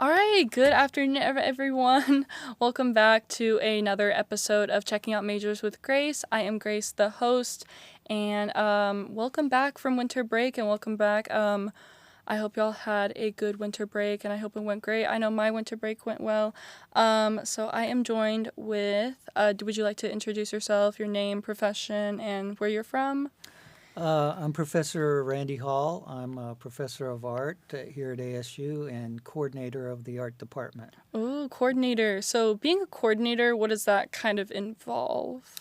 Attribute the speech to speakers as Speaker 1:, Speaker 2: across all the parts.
Speaker 1: All right, good afternoon, everyone. Welcome back to another episode of Checking Out Majors with Grace. I am Grace, the host, and welcome back from winter break, and welcome back. I hope y'all had a good winter break, and I hope it went great. I know my winter break went well. So I am joined with. Would you like to introduce yourself, your name, profession, and where you're from?
Speaker 2: I'm Professor Randy Hall. I'm a professor of art here at ASU and coordinator of the art department.
Speaker 1: Ooh, coordinator. So being a coordinator, what does that kind of involve?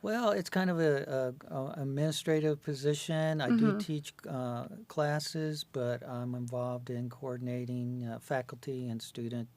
Speaker 2: Well, it's kind of a administrative position. I do
Speaker 1: Mm-hmm.
Speaker 2: teach classes, but I'm involved in coordinating faculty and student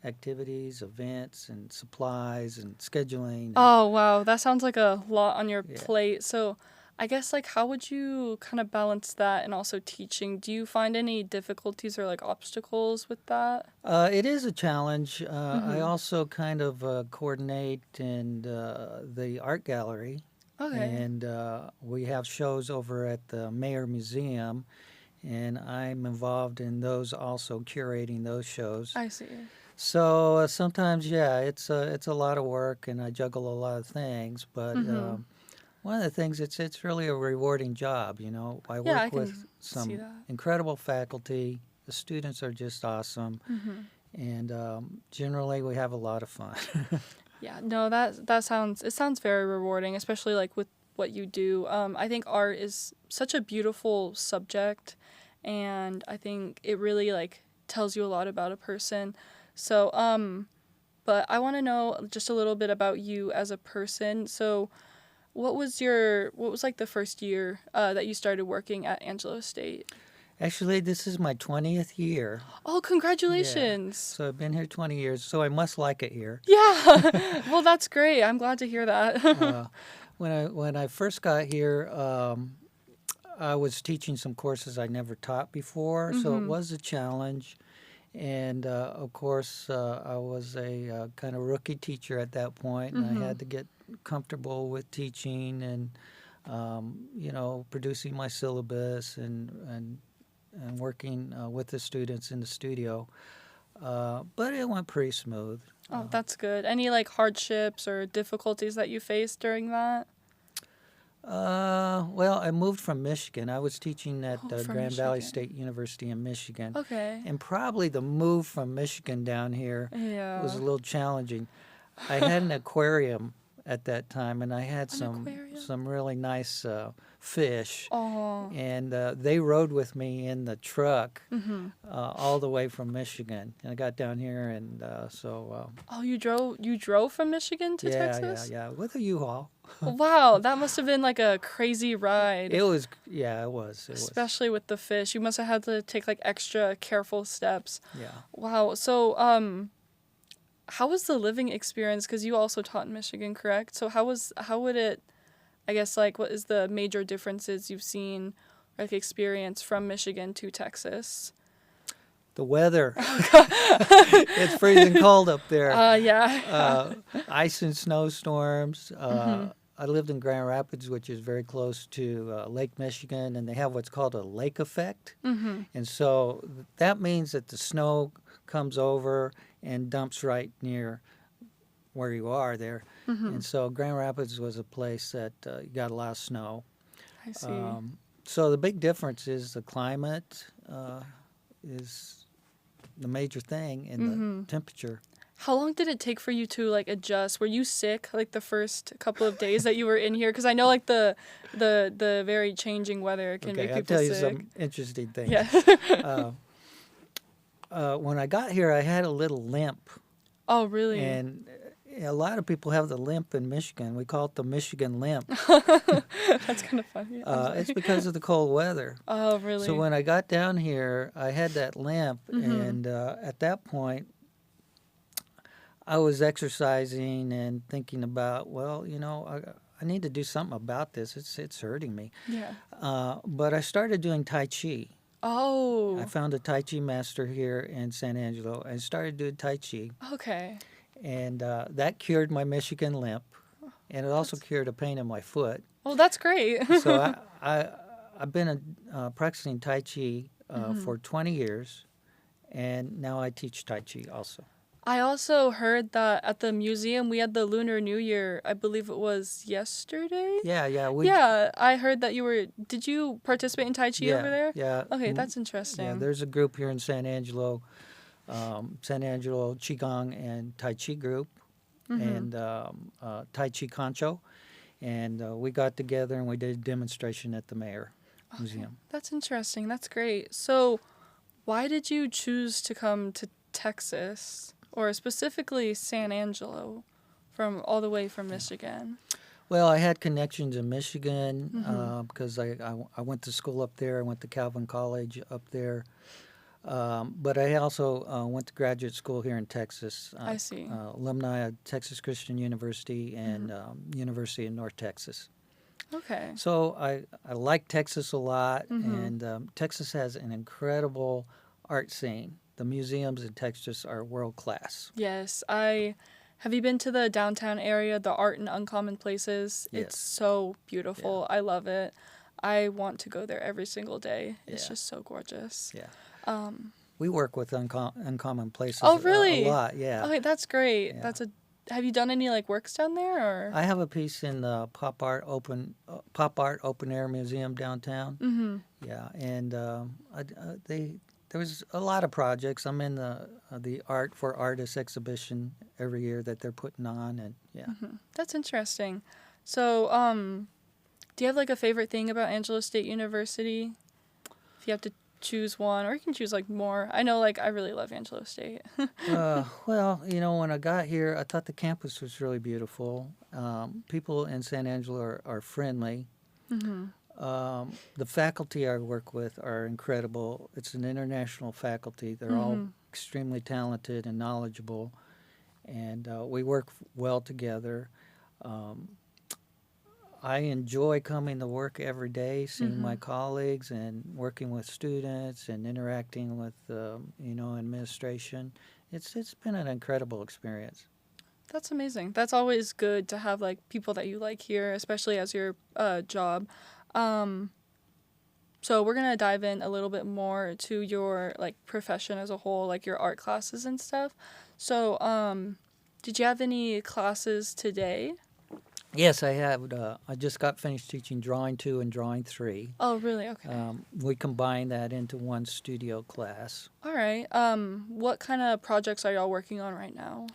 Speaker 2: activities, events, and supplies and scheduling.
Speaker 1: Oh, wow. That sounds like a lot on your
Speaker 2: Yeah.
Speaker 1: plate. So, I guess, like, how would you kind of balance that and also teaching? Do you find any difficulties or, like, obstacles with that?
Speaker 2: It is a challenge. I
Speaker 1: Mm-hmm.
Speaker 2: also kind of coordinate in the art gallery.
Speaker 1: Okay.
Speaker 2: And we have shows over at the Mayer Museum, and I'm involved in those also, curating those shows.
Speaker 1: I see.
Speaker 2: So sometimes, yeah, it's a lot of work, and I juggle a lot of things. But
Speaker 1: Mm-hmm.
Speaker 2: one of the things, it's really a rewarding job. You know, I
Speaker 1: Yeah, I
Speaker 2: work with
Speaker 1: can see
Speaker 2: some
Speaker 1: that.
Speaker 2: incredible faculty. The students are just awesome,
Speaker 1: Mm-hmm.
Speaker 2: and generally we have a lot of fun.
Speaker 1: Yeah, no, that sounds very rewarding, especially like with what you do. I think art is such a beautiful subject, and I think it really like tells you a lot about a person. So, but I want to know just a little bit about you as a person. So, what was like the first year that you started working at Angelo State?
Speaker 2: Actually, this is my 20th year.
Speaker 1: Oh,
Speaker 2: Yeah.
Speaker 1: congratulations!
Speaker 2: So I've been here 20 years, so I must like it here.
Speaker 1: Yeah, well, that's great. I'm glad to hear that.
Speaker 2: Uh, when I first got here, I was teaching some courses I never taught before, so it
Speaker 1: Mm-hmm.
Speaker 2: was a challenge. And of course, I was a kind of rookie teacher at that point, and I
Speaker 1: Mm-hmm.
Speaker 2: had to get comfortable with teaching and producing my syllabus and working with the students in the studio. But it went pretty smooth.
Speaker 1: Oh, that's good. Any like hardships or difficulties that you faced during that?
Speaker 2: Well, I moved from Michigan. I was teaching at
Speaker 1: Oh, from
Speaker 2: Grand Valley
Speaker 1: Michigan.
Speaker 2: State University in Michigan.
Speaker 1: Okay.
Speaker 2: And probably the move from Michigan down here was
Speaker 1: Yeah.
Speaker 2: a little challenging. I had an aquarium at that time, and I had
Speaker 1: An
Speaker 2: some
Speaker 1: aquarium.
Speaker 2: some really nice fish,
Speaker 1: Oh.
Speaker 2: and they rode with me in the truck
Speaker 1: Mhm.
Speaker 2: all the way from Michigan. And I got down here, and so
Speaker 1: Oh, you drove from Michigan to
Speaker 2: yeah, yeah,
Speaker 1: Texas?
Speaker 2: yeah, with a U-Haul.
Speaker 1: Wow, that must have been like a crazy ride,
Speaker 2: It was, yeah, it was,
Speaker 1: especially with the fish. You must have had to take like extra careful steps.
Speaker 2: yeah.
Speaker 1: Wow. So, how was the living experience? Because you also taught in Michigan, correct? So how would it? I guess like what is the major differences you've seen, like experience from Michigan to Texas?
Speaker 2: The weather. It's freezing cold up there.
Speaker 1: Yeah.
Speaker 2: Ice and snowstorms.
Speaker 1: Mhm.
Speaker 2: I lived in Grand Rapids, which is very close to Lake Michigan, and they have what's called a lake effect.
Speaker 1: Mhm.
Speaker 2: And so that means that the snow comes over and dumps right near where you are there. And
Speaker 1: Mhm.
Speaker 2: so Grand Rapids was a place that got a lot of snow.
Speaker 1: I see.
Speaker 2: So the big difference is the climate is the major thing, and the
Speaker 1: Mhm.
Speaker 2: temperature.
Speaker 1: How long did it take for you to like adjust? Were you sick like the first couple of days that you were in here? Because I know like the very changing weather can
Speaker 2: Okay,
Speaker 1: make
Speaker 2: I'll
Speaker 1: people
Speaker 2: tell you
Speaker 1: sick.
Speaker 2: some interesting things.
Speaker 1: Yeah.
Speaker 2: Uh, when I got here, I had a little limp,
Speaker 1: Oh, really?
Speaker 2: and a lot of people have the limp in Michigan. We call it the Michigan limp.
Speaker 1: That's kind of funny. I'm
Speaker 2: It's
Speaker 1: sorry.
Speaker 2: because of the cold weather.
Speaker 1: Oh,
Speaker 2: So
Speaker 1: really?
Speaker 2: when I got down here, I had that limp,
Speaker 1: Mhm.
Speaker 2: and at that point, I was exercising and thinking about, well, I need to do something about this. It's hurting me.
Speaker 1: Yeah.
Speaker 2: But I started doing Tai Chi. I
Speaker 1: Oh.
Speaker 2: found a Tai Chi master here in San Angelo and started doing Tai Chi.
Speaker 1: Okay.
Speaker 2: And that cured my Michigan limp. And it also
Speaker 1: That's
Speaker 2: cured a pain in my foot.
Speaker 1: well. That's great.
Speaker 2: So I've been practicing Tai Chi
Speaker 1: Mhm.
Speaker 2: for 20 years. and now I teach Tai Chi also.
Speaker 1: I also heard that at the museum we had the Lunar New Year. I believe it was yesterday.
Speaker 2: Yeah,
Speaker 1: Yeah, I heard that you were. Did you participate in Tai Chi over
Speaker 2: yeah,
Speaker 1: there?
Speaker 2: yeah,
Speaker 1: Okay, that's
Speaker 2: yeah.
Speaker 1: interesting.
Speaker 2: There's a group here in San Angelo Qigong and Tai Chi group,
Speaker 1: Mm-hmm.
Speaker 2: and Tai Chi Concho, and we got together and we did a demonstration at the Mayor
Speaker 1: Okay,
Speaker 2: Museum.
Speaker 1: that's interesting. That's great. So, why did you choose to come to Texas, or specifically San Angelo, from all the way from Michigan?
Speaker 2: Well, I had connections in Michigan
Speaker 1: Mm-hmm.
Speaker 2: because I went to school up there. I went to Calvin College up there. But I also went to graduate school here in Texas,
Speaker 1: I see.
Speaker 2: alumni of Texas Christian University
Speaker 1: Mm-hmm.
Speaker 2: and University of North Texas.
Speaker 1: Okay.
Speaker 2: So I like Texas a lot,
Speaker 1: Mm-hmm.
Speaker 2: and Texas has an incredible art scene. The museums in Texas are world class.
Speaker 1: Yes, I have you been to the downtown area, the Art in Uncommon Places? It's
Speaker 2: Yes.
Speaker 1: so
Speaker 2: Yeah.
Speaker 1: beautiful. I love it. I want to go there every single day. It's
Speaker 2: Yeah.
Speaker 1: just so gorgeous.
Speaker 2: Yeah.
Speaker 1: Um,
Speaker 2: We work with Uncommon Places
Speaker 1: oh
Speaker 2: a
Speaker 1: really?
Speaker 2: lot. Yeah.
Speaker 1: Okay, that's great.
Speaker 2: Yeah.
Speaker 1: Have you done any like works down there or?
Speaker 2: I have a piece in the Pop Art Open Air Museum downtown.
Speaker 1: Mm-hmm.
Speaker 2: Yeah, and there was a lot of projects. I'm in the Art for Artists exhibition every year that they're putting on, and yeah.
Speaker 1: Mm-hmm. That's interesting. So, do you have like a favorite thing about Angelo State University? If you have to choose one, or you can choose like more. I know like I really love Angelo State.
Speaker 2: Well, when I got here, I thought the campus was really beautiful. People in San Angelo are friendly.
Speaker 1: Mm-hmm.
Speaker 2: The faculty I work with are incredible. It's an international faculty. They're all
Speaker 1: Mm-hmm.
Speaker 2: extremely talented and knowledgeable, and we work well together. Um, I enjoy coming to work every day, seeing
Speaker 1: Mm-hmm.
Speaker 2: my colleagues and working with students and interacting with administration. It's been an incredible experience.
Speaker 1: That's amazing. That's always good to have like people that you like here, especially as your job. Um, so we're gonna dive in a little bit more to your like profession as a whole, like your art classes and stuff. So, did you have any classes today?
Speaker 2: Yes, I have. I just got finished teaching Drawing 2 and Drawing 3.
Speaker 1: Oh, really? Okay.
Speaker 2: We combine that into one studio class.
Speaker 1: All right. What kind of projects are y'all working on right now?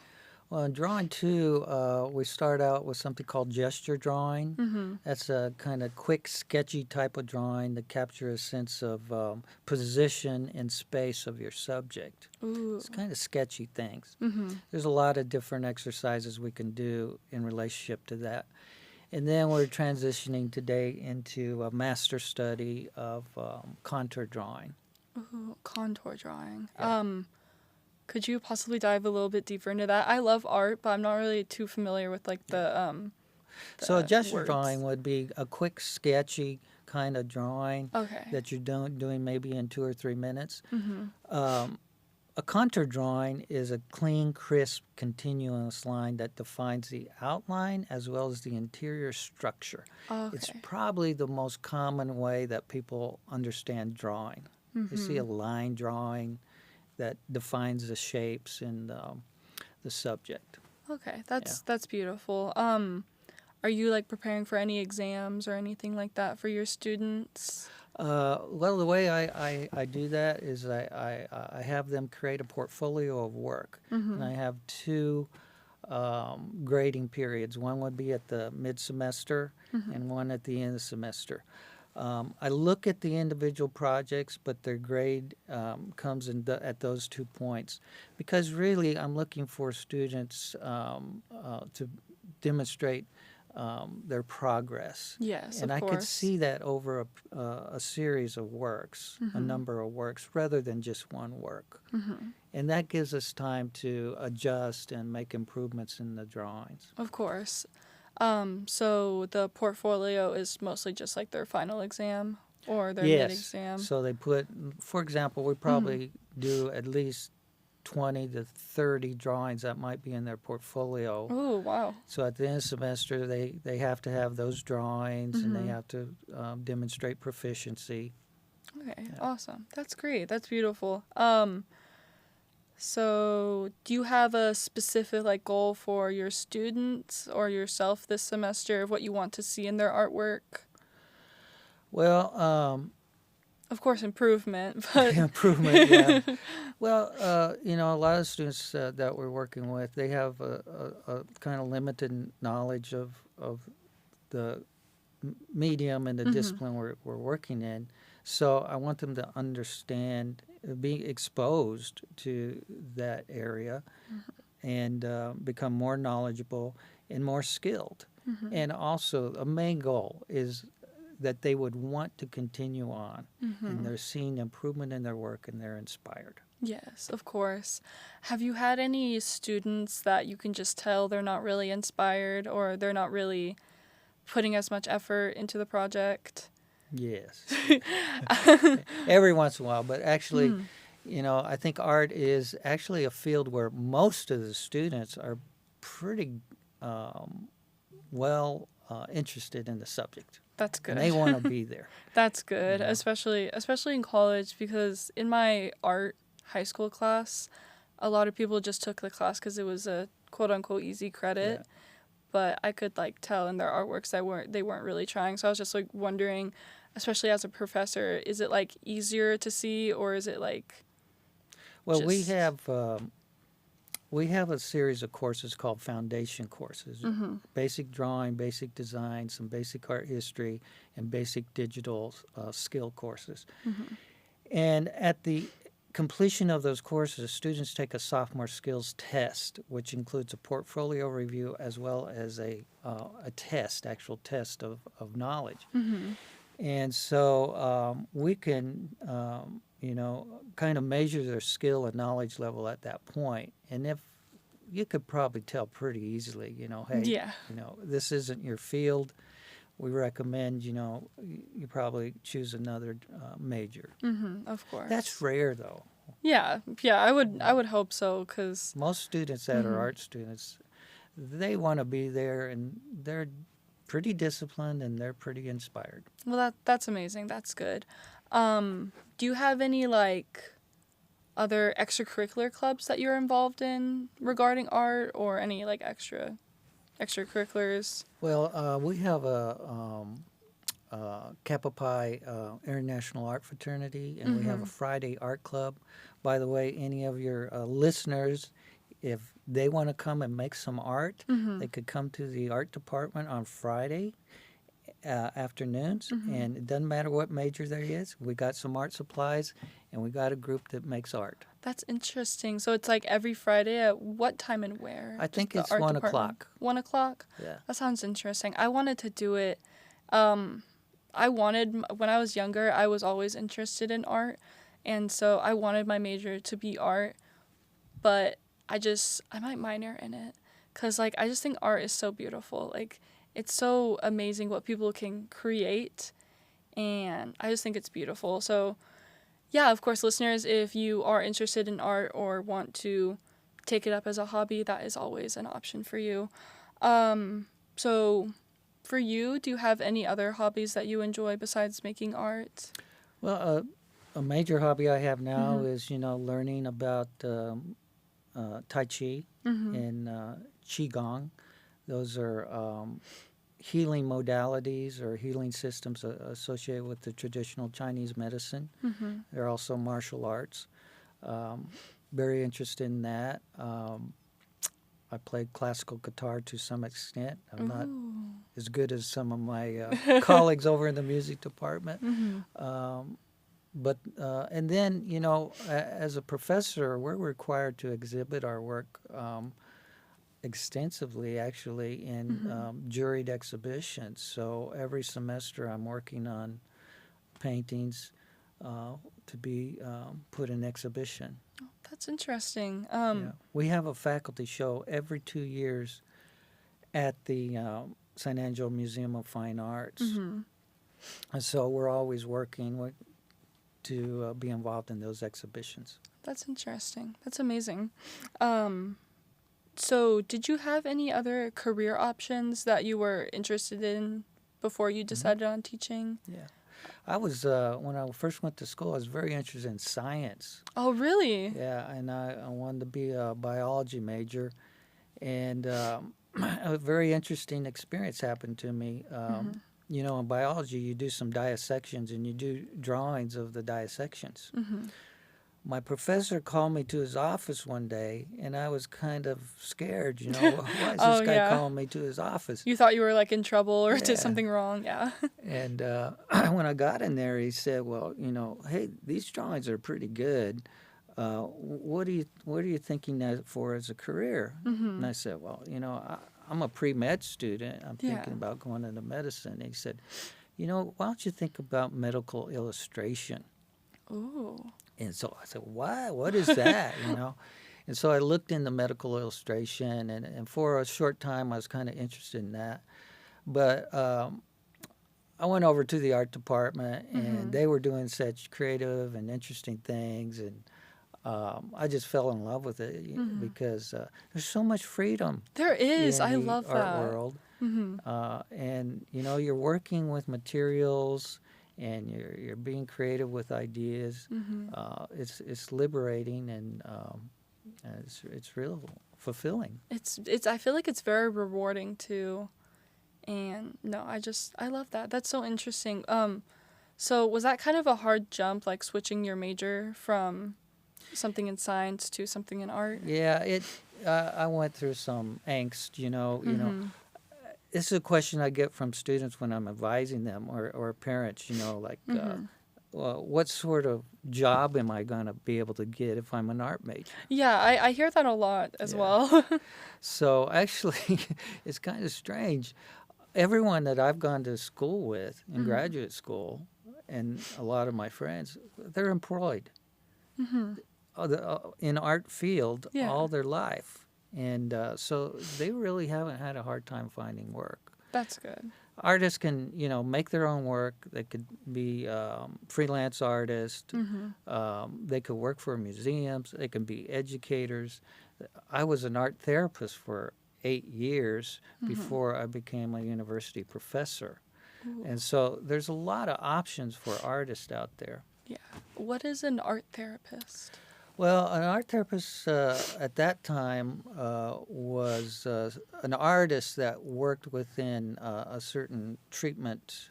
Speaker 2: Well, in Drawing 2, we start out with something called gesture drawing.
Speaker 1: Mm-hmm.
Speaker 2: That's a kind of quick, sketchy type of drawing that captures a sense of position and space of your subject.
Speaker 1: Ooh.
Speaker 2: It's kind of sketchy things.
Speaker 1: Mm-hmm.
Speaker 2: There's a lot of different exercises we can do in relationship to that. And then we're transitioning today into a master study of contour drawing.
Speaker 1: Ooh, contour drawing.
Speaker 2: Yeah.
Speaker 1: Could you possibly dive a little bit deeper into that? I love art, but I'm not really too familiar with like
Speaker 2: So a
Speaker 1: the
Speaker 2: gesture
Speaker 1: words.
Speaker 2: drawing would be a quick, sketchy kind of drawing
Speaker 1: Okay.
Speaker 2: that you're doing maybe in 2 or 3 minutes.
Speaker 1: Mm-hmm.
Speaker 2: A contour drawing is a clean, crisp, continuous line that defines the outline as well as the interior structure.
Speaker 1: Okay.
Speaker 2: It's probably the most common way that people understand drawing. They see a line drawing that defines the shapes and the subject.
Speaker 1: Okay, that's beautiful. Are you like preparing for any exams or anything like that for your students?
Speaker 2: Well, the way I do that is I have them create a portfolio of work, and I have 2 grading periods. One would be at the mid-semester and one at the end of the semester. I look at the individual projects, but their grade comes at those 2 points, because really I'm looking for students to demonstrate their progress.
Speaker 1: Yes,
Speaker 2: And
Speaker 1: of
Speaker 2: I
Speaker 1: course.
Speaker 2: could see that over a series of works, a number of works, rather than just one work. And that gives us time to adjust and make improvements in the drawings.
Speaker 1: Of course. So the portfolio is mostly just like their final exam or their
Speaker 2: Yes.
Speaker 1: mid-exam.
Speaker 2: So they put, for example, we probably do at least 20 to 30 drawings that might be in their portfolio.
Speaker 1: Oh, wow.
Speaker 2: So at the end of the semester, they have to have those drawings and they have to demonstrate proficiency.
Speaker 1: Okay,
Speaker 2: Yeah.
Speaker 1: awesome. That's great. That's beautiful. So, do you have a specific like goal for your students or yourself this semester of what you want to see in their artwork?
Speaker 2: Well,
Speaker 1: Of course, improvement, but
Speaker 2: improvement, yeah. Well, a lot of students that we're working with, they have a kind of limited knowledge of the medium and the discipline we're working in. So I want them to understand, be exposed to that area and become more knowledgeable and more skilled. And also, a main goal is that they would want to continue on and they're seeing improvement in their work and they're inspired.
Speaker 1: Yes, of course. Have you had any students that you can just tell they're not really inspired or they're not really putting as much effort into the project?
Speaker 2: Yes. Every once in a while, but actually, I think art is actually a field where most of the students are pretty well interested in the subject.
Speaker 1: That's good.
Speaker 2: And they want to be there.
Speaker 1: That's good,
Speaker 2: Yeah.
Speaker 1: especially in college, because in my art high school class, a lot of people just took the class because it was a quote unquote easy credit.
Speaker 2: Yeah.
Speaker 1: But I could like tell in their artworks that they weren't really trying. So I was just like wondering, especially as a professor, is it like easier to see or is it like?
Speaker 2: Well, we
Speaker 1: just-
Speaker 2: have a series of courses called foundation courses: basic drawing, basic design, some basic art history, and basic digital skill courses. And at the completion of those courses, students take a sophomore skills test, which includes a portfolio review as well as a actual test of knowledge. And so we can, kind of measure their skill and knowledge level at that point. And if you could probably tell pretty easily, hey,
Speaker 1: Yeah.
Speaker 2: This isn't your field. We recommend, you probably choose another major.
Speaker 1: Of course.
Speaker 2: That's rare, though.
Speaker 1: Yeah. I would hope so because.
Speaker 2: Most students that are art students, they want to be there, and they're pretty disciplined and they're pretty inspired.
Speaker 1: Well, that's amazing. That's good. Do you have any like other extracurricular clubs that you're involved in regarding art, or any like extracurriculars?
Speaker 2: Well, we have a Kappa Pi International Art Fraternity, and we have a Friday Art Club. By the way, any of your listeners, if they want to come and make some art, they could come to the art department on Friday afternoons, and it doesn't matter what major there is. We got some art supplies, and we got a group that makes art.
Speaker 1: That's interesting. So it's like every Friday at what time and where?
Speaker 2: I think
Speaker 1: Just
Speaker 2: it's
Speaker 1: the art
Speaker 2: 1
Speaker 1: department?
Speaker 2: o'clock.
Speaker 1: 1 o'clock?
Speaker 2: Yeah.
Speaker 1: That sounds interesting. I wanted to do it. When I was younger, I was always interested in art. And so I wanted my major to be art. But I might minor in it. Because, like, I just think art is so beautiful. Like, it's so amazing what people can create. And I just think it's beautiful. So, yeah, of course, listeners, if you are interested in art or want to take it up as a hobby, that is always an option for you. So for you, do you have any other hobbies that you enjoy besides making art?
Speaker 2: Well, a major hobby I have now is, learning about Tai Chi and Qigong. Those are healing modalities or healing systems associated with the traditional Chinese medicine. They're also martial arts. Very interested in that. I played classical guitar to some extent. I'm not as good as some of my colleagues over in the music department. But and then, as a professor, we're required to exhibit our work extensively, actually, in juried exhibitions. So every semester I'm working on paintings to be put in exhibition.
Speaker 1: That's interesting.
Speaker 2: Yeah. We have a faculty show every 2 years at the San Angelo Museum of Fine Arts. And so we're always working to be involved in those exhibitions.
Speaker 1: That's interesting. That's amazing. So did you have any other career options that you were interested in before you decided on teaching?
Speaker 2: Yeah. I was when I first went to school, I was very interested in science.
Speaker 1: Oh, really?
Speaker 2: Yeah, and I wanted to be a biology major, and a very interesting experience happened to me. You know, in biology, you do some dissections and you do drawings of the dissections.
Speaker 1: Mm-hmm.
Speaker 2: My professor called me to his office one day, and I was kind of scared. You know, why is
Speaker 1: Oh,
Speaker 2: this guy
Speaker 1: yeah.
Speaker 2: calling me to his office?
Speaker 1: You thought you were like in trouble or did
Speaker 2: Yeah.
Speaker 1: something wrong. Yeah.
Speaker 2: And when I got in there, he said, "Well, you know, hey, these drawings are pretty good. What are you thinking that for as a career?" And I said, "Well, you know, I'm a pre-med student. I'm
Speaker 1: Yeah.
Speaker 2: thinking about going into medicine." And he said, "You know, why don't you think about medical illustration?"
Speaker 1: Ooh.
Speaker 2: And so I said, "What? What is that?" You know. And so I looked into medical illustration, and for a short time, I was kind of interested in that. But I went over to the art department, and they were doing such creative and interesting things, and I just fell in love with it because there's so much freedom
Speaker 1: There is.
Speaker 2: in
Speaker 1: I
Speaker 2: the
Speaker 1: love
Speaker 2: art
Speaker 1: that.
Speaker 2: world,
Speaker 1: Mm-hmm.
Speaker 2: and you know you're working with materials, and you're being creative with ideas. It's liberating, and it's real fulfilling.
Speaker 1: It's I feel like it's very rewarding too. And no, I love that. That's so interesting. So was that kind of a hard jump, like switching your major from something in science to something in art?
Speaker 2: Yeah, I went through some angst. You know, this is a question I get from students when I'm advising them or parents. You know, like, well, what sort of job am I going to be able to get if I'm an art major?
Speaker 1: Yeah, I hear that a lot as
Speaker 2: Yeah.
Speaker 1: well.
Speaker 2: So actually, it's kind of strange. Everyone that I've gone to school with in graduate school, and a lot of my friends, they're employed in art field
Speaker 1: Yeah.
Speaker 2: all their life, and so they really haven't had a hard time finding work.
Speaker 1: That's good.
Speaker 2: Artists can, you know, make their own work. They could be freelance artists. They could work for museums. They can be educators. I was an art therapist for 8 years before I became a university professor.
Speaker 1: Ooh.
Speaker 2: And so there's a lot of options for artists out there.
Speaker 1: Yeah. What is an art therapist?
Speaker 2: Well, an art therapist at that time was an artist that worked within a certain treatment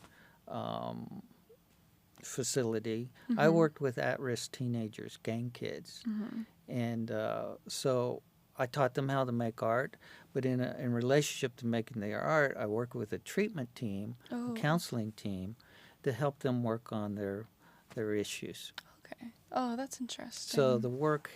Speaker 2: facility. I worked with at-risk teenagers, gang kids. And so I taught them how to make art, but in relationship to making their art, I worked with a treatment team, a counseling team, to help them work on their issues.
Speaker 1: Okay. Oh, that's interesting.
Speaker 2: So the work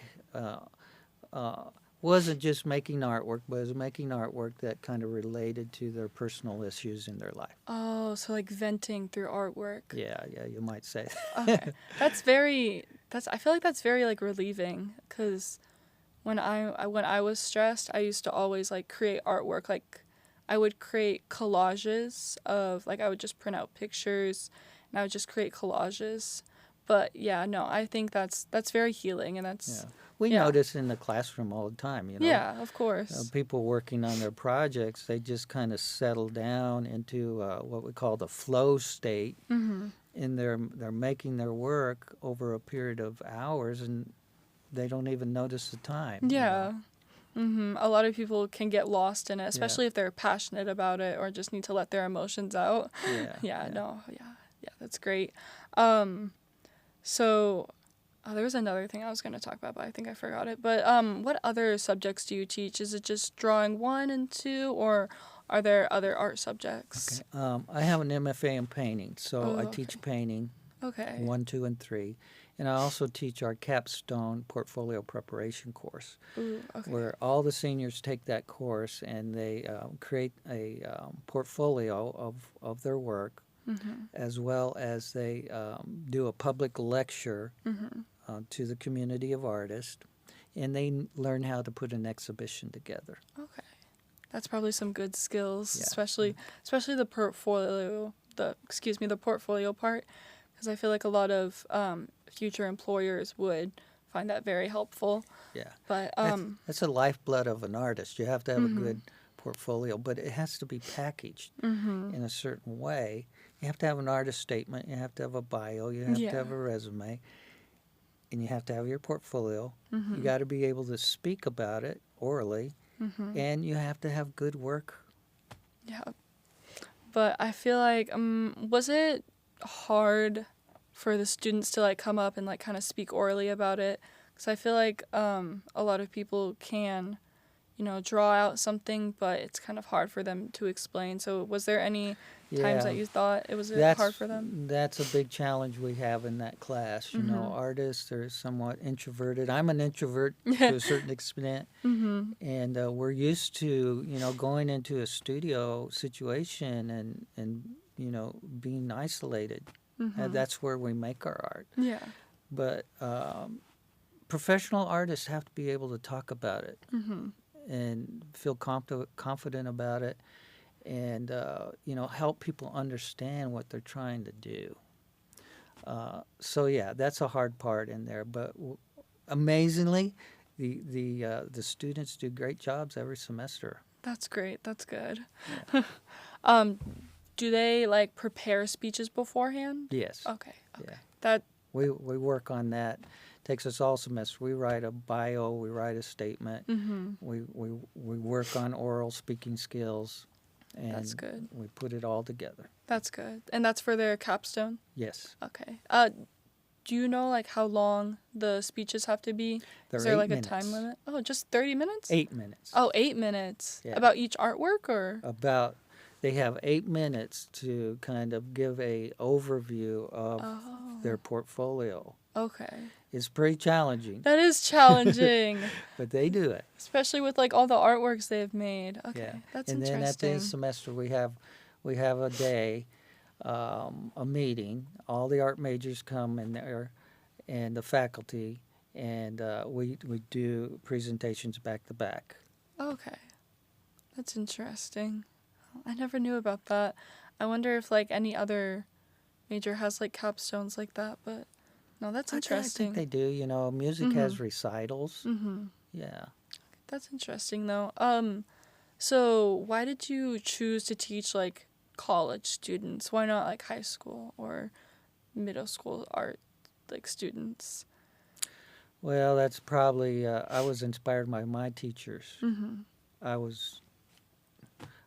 Speaker 2: wasn't just making artwork, but it was making artwork that kind of related to their personal issues in their life.
Speaker 1: Oh, so like venting through artwork.
Speaker 2: Yeah, you might say.
Speaker 1: Okay. I feel like that's very like relieving, because when I was stressed, I used to always like create artwork. Like I would create collages of, like, I would just print out pictures and I would just create collages. But yeah, no, I think that's very healing, and that's
Speaker 2: We
Speaker 1: yeah.
Speaker 2: notice in the classroom all the time, you know.
Speaker 1: Yeah, of course.
Speaker 2: People working on their projects, they just kind of settle down into what we call the flow state, and they're making their work over a period of hours, and they don't even notice the time.
Speaker 1: Yeah.
Speaker 2: You know?
Speaker 1: A lot of people can get lost in it, especially if they're passionate about it or just need to let their emotions out.
Speaker 2: Yeah.
Speaker 1: Yeah, that's great. So there was another thing I was going to talk about, but I think I forgot it. But what other subjects do you teach? Is it just drawing 1 and 2, or are there other art subjects?
Speaker 2: Okay. I have an MFA in painting, so I
Speaker 1: okay.
Speaker 2: teach painting
Speaker 1: Okay.
Speaker 2: 1, 2, and 3. And I also teach our capstone portfolio preparation course,
Speaker 1: Ooh, okay.
Speaker 2: where all the seniors take that course and they create a portfolio of their work, as well as they do a public lecture to the community of artists, and they learn how to put an exhibition together.
Speaker 1: Okay. That's probably some good skills,
Speaker 2: Yeah.
Speaker 1: especially the portfolio, the portfolio part, because I feel like a lot of future employers would find that very helpful.
Speaker 2: Yeah.
Speaker 1: But
Speaker 2: That's the lifeblood of an artist. You have to have a good portfolio, but it has to be packaged in a certain way. You have to have an artist statement, you have to have a bio, you have to have a resume, and you have to have your portfolio. You got to be able to speak about it orally, and you have to have good work.
Speaker 1: Yeah. But I feel like, was it hard for the students to like come up and like kind of speak orally about it? Because I feel like a lot of people can, draw out something, but it's kind of hard for them to explain. So was there any times that you thought it was hard for them?
Speaker 2: That's a big challenge we have in that class. Artists are somewhat introverted. I'm an introvert to a certain extent, and we're used to going into a studio situation and being isolated. That's where we make our art.
Speaker 1: Yeah.
Speaker 2: But professional artists have to be able to talk about it and feel confident about it, and help people understand what they're trying to do. So yeah, that's a hard part in there. But amazingly, the students do great jobs every semester.
Speaker 1: That's great. That's good. Yeah. Do they like prepare speeches beforehand?
Speaker 2: Yes.
Speaker 1: Okay.
Speaker 2: Yeah.
Speaker 1: That
Speaker 2: we work on that. Takes us all semester. We write a bio, we write a statement. We work on oral speaking skills, and
Speaker 1: that's good.
Speaker 2: We put it all together.
Speaker 1: That's good. And that's for their capstone?
Speaker 2: Yes.
Speaker 1: Okay. Do you know like how long the speeches have to be? Is there like a time limit? Oh, just 30 minutes?
Speaker 2: 8 minutes.
Speaker 1: Oh, 8 minutes.
Speaker 2: Yeah.
Speaker 1: About each artwork or?
Speaker 2: They have 8 minutes to kind of give a overview of their portfolio.
Speaker 1: Okay.
Speaker 2: It's pretty challenging.
Speaker 1: That is challenging.
Speaker 2: But they do it.
Speaker 1: Especially with like all the artworks they've made. Okay.
Speaker 2: Yeah.
Speaker 1: That's
Speaker 2: and
Speaker 1: interesting.
Speaker 2: And then at the end of the semester we have a day, a meeting. All the art majors come in there and the faculty, and we do presentations back to back.
Speaker 1: Okay. That's interesting. I never knew about that. I wonder if like any other major has like capstones like that, but no, that's interesting.
Speaker 2: I think they do. Music has recitals. Yeah.
Speaker 1: That's interesting though. So why did you choose to teach like college students? Why not like high school or middle school art like students?
Speaker 2: Well, that's probably I was inspired by my teachers.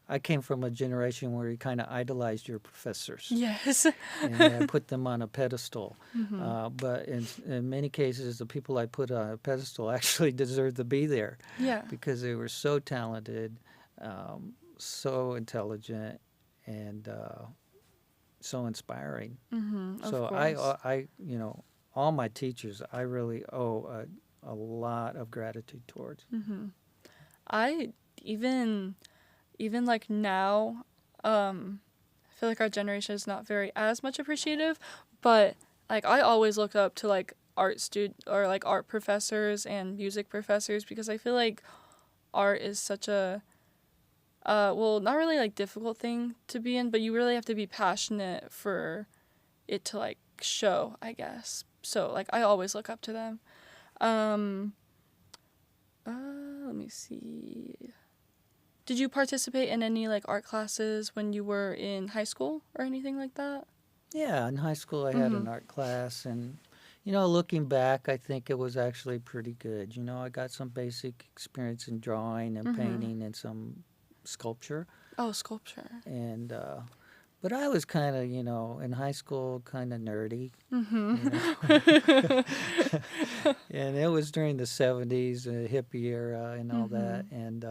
Speaker 2: I came from a generation where you kind of idolized your professors.
Speaker 1: Yes.
Speaker 2: And put them on a pedestal. But in many cases, the people I put on a pedestal actually deserved to be there.
Speaker 1: Yeah.
Speaker 2: Because they were so talented, so intelligent, and so inspiring. So I all my teachers, I really owe a lot of gratitude towards.
Speaker 1: I even like now, I feel like our generation is not very as much appreciative, but like I always look up to like art professors and music professors, because I feel like art is such a not really like difficult thing to be in, but you really have to be passionate for it to like show, I guess. So like I always look up to them. Let me see. Did you participate in any like art classes when you were in high school or anything like that?
Speaker 2: Yeah, in high school I had an art class, and looking back, I think it was actually pretty good. I got some basic experience in drawing and painting and some sculpture.
Speaker 1: Oh, sculpture.
Speaker 2: And but I was kind of, in high school, kind of nerdy. And it was during the 70s, the hippie era and all that, and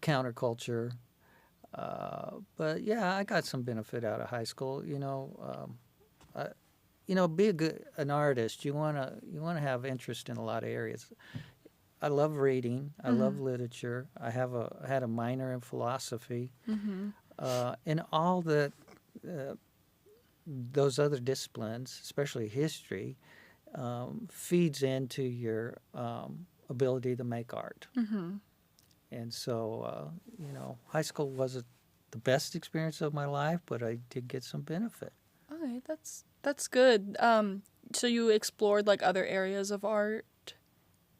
Speaker 2: counterculture. But yeah, I got some benefit out of high school. Be an artist. You wanna have interest in a lot of areas. I love reading. I love literature. I had a minor in philosophy, and all those other disciplines, especially history, feeds into your ability to make art. And so, high school wasn't the best experience of my life, but I did get some benefit.
Speaker 1: Okay, that's good. So you explored like other areas of art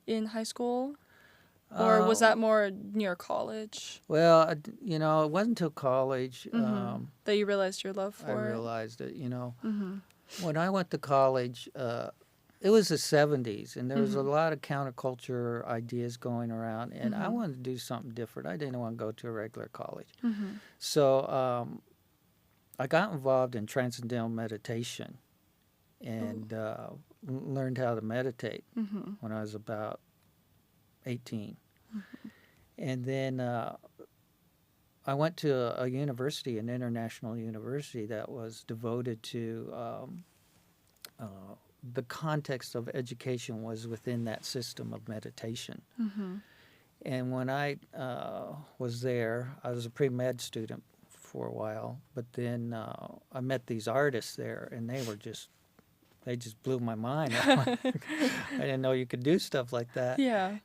Speaker 1: in high school? Or was that more near college?
Speaker 2: Well, it wasn't until college
Speaker 1: That you realized your love
Speaker 2: I
Speaker 1: for it?
Speaker 2: realized it. When I went to college, it was the 70s, and there was a lot of counterculture ideas going around, and I wanted to do something different. I didn't want to go to a regular college. So I got involved in transcendental meditation and learned how to meditate when I was about 18. And then I went to a university, an international university that was devoted to the context of education was within that system of meditation. And when I was there, I was a pre-med student for a while, but then I met these artists there, and they just blew my mind. I didn't know you could do stuff like that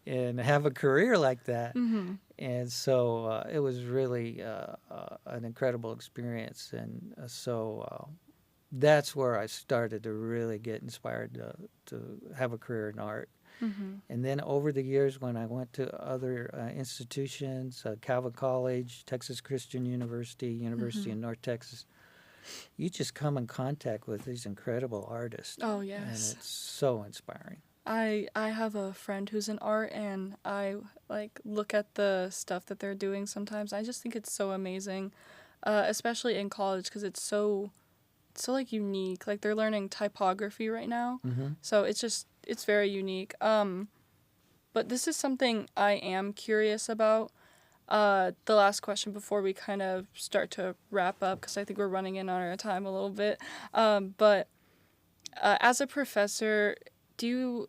Speaker 2: and have a career like that. And so it was really an incredible experience. And so that's where I started to really get inspired to have a career in art. And then over the years, when I went to other institutions, Calvin College, Texas Christian University, University of North Texas, you just come in contact with these incredible artists.
Speaker 1: Oh, yes.
Speaker 2: And it's so inspiring.
Speaker 1: I have a friend who's in art, and I look at the stuff that they're doing sometimes. I just think it's so amazing, especially in college, because it's so unique. Like, they're learning typography right now, so it's very unique. But this is something I am curious about. The last question before we kind of start to wrap up, because I think we're running in on our time a little bit. But as a professor,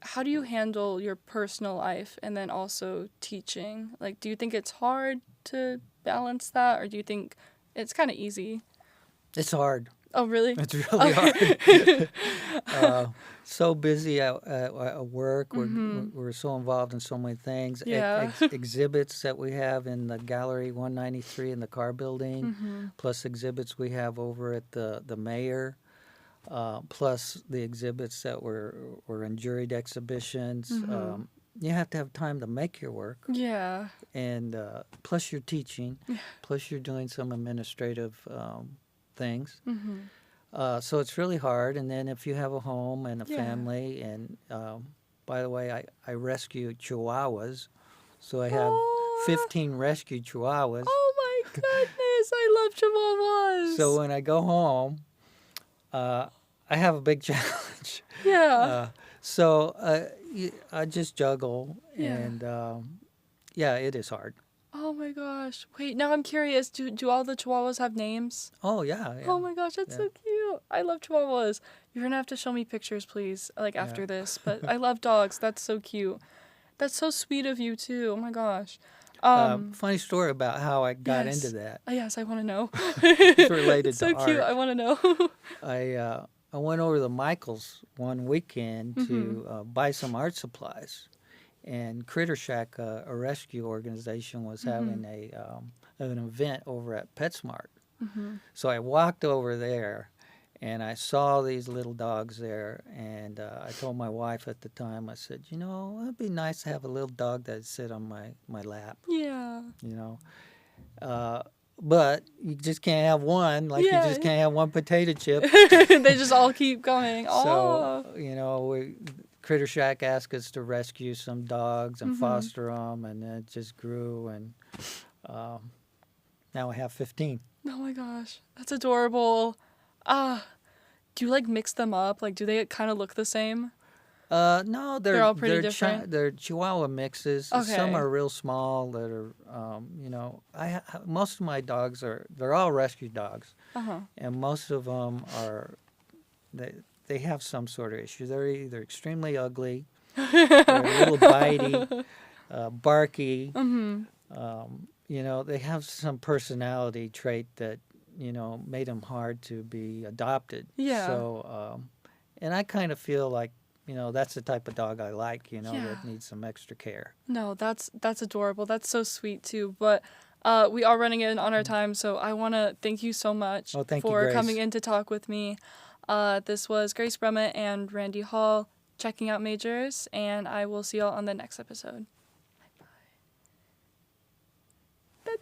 Speaker 1: how do you handle your personal life and then also teaching? Like, do you think it's hard to balance that, or do you think it's kind of easy?
Speaker 2: It's hard.
Speaker 1: Oh, really?
Speaker 2: It's really hard. So busy at work. We're so involved in so many things.
Speaker 1: Yeah.
Speaker 2: Exhibits that we have in the Gallery 193 in the car building, plus exhibits we have over at the mayor, plus the exhibits that were in juried exhibitions. You have to have time to make your work.
Speaker 1: Yeah.
Speaker 2: And plus you're teaching, plus you're doing some administrative things. So it's really hard. And then if you have a home and a family, and by the way, I rescue chihuahuas. So I have 15 rescued chihuahuas.
Speaker 1: Oh my goodness, I love chihuahuas.
Speaker 2: So when I go home, I have a big challenge.
Speaker 1: Yeah.
Speaker 2: So I just juggle,
Speaker 1: Yeah.
Speaker 2: and it is hard.
Speaker 1: Oh my gosh. Wait, now I'm curious. Do all the chihuahuas have names?
Speaker 2: Oh, yeah.
Speaker 1: Oh my gosh, that's so cute. I love chihuahuas. You're going to have to show me pictures, please, after this. But I love dogs. That's so cute. That's so sweet of you, too. Oh my gosh.
Speaker 2: Funny story about how I got into that.
Speaker 1: Yes, I want to know.
Speaker 2: It's related to art.
Speaker 1: So cute. I want to know.
Speaker 2: I went over to Michael's one weekend to buy some art supplies. And Critter Shack, a rescue organization, was having an event over at PetSmart. So I walked over there, and I saw these little dogs there. And I told my wife at the time, I said, it'd be nice to have a little dog that'd sit on my lap.
Speaker 1: Yeah.
Speaker 2: But you just can't have one, you just can't have one potato chip.
Speaker 1: They just all keep going.
Speaker 2: So, Critter Shack asked us to rescue some dogs and foster them, and then it just grew, and now I have 15.
Speaker 1: Oh my gosh, that's adorable. Do you mix them up? Do they kind of look the same?
Speaker 2: No,
Speaker 1: they're all pretty different.
Speaker 2: They're Chihuahua mixes.
Speaker 1: Okay.
Speaker 2: Some are real small that are, most of my dogs they're all rescue dogs, and most of them are they have some sort of issue. They're either extremely ugly, they're a little bitey, barky. They have some personality trait that made them hard to be adopted.
Speaker 1: Yeah.
Speaker 2: So, and I kind of feel like that's the type of dog I like. That needs some extra care.
Speaker 1: No, that's adorable. That's so sweet too. But we are running in on our time, so I want to thank you so much for coming in to talk with me. This was Grace Brummett and Randy Hall, Checking Out Majors, and I will see y'all on the next episode.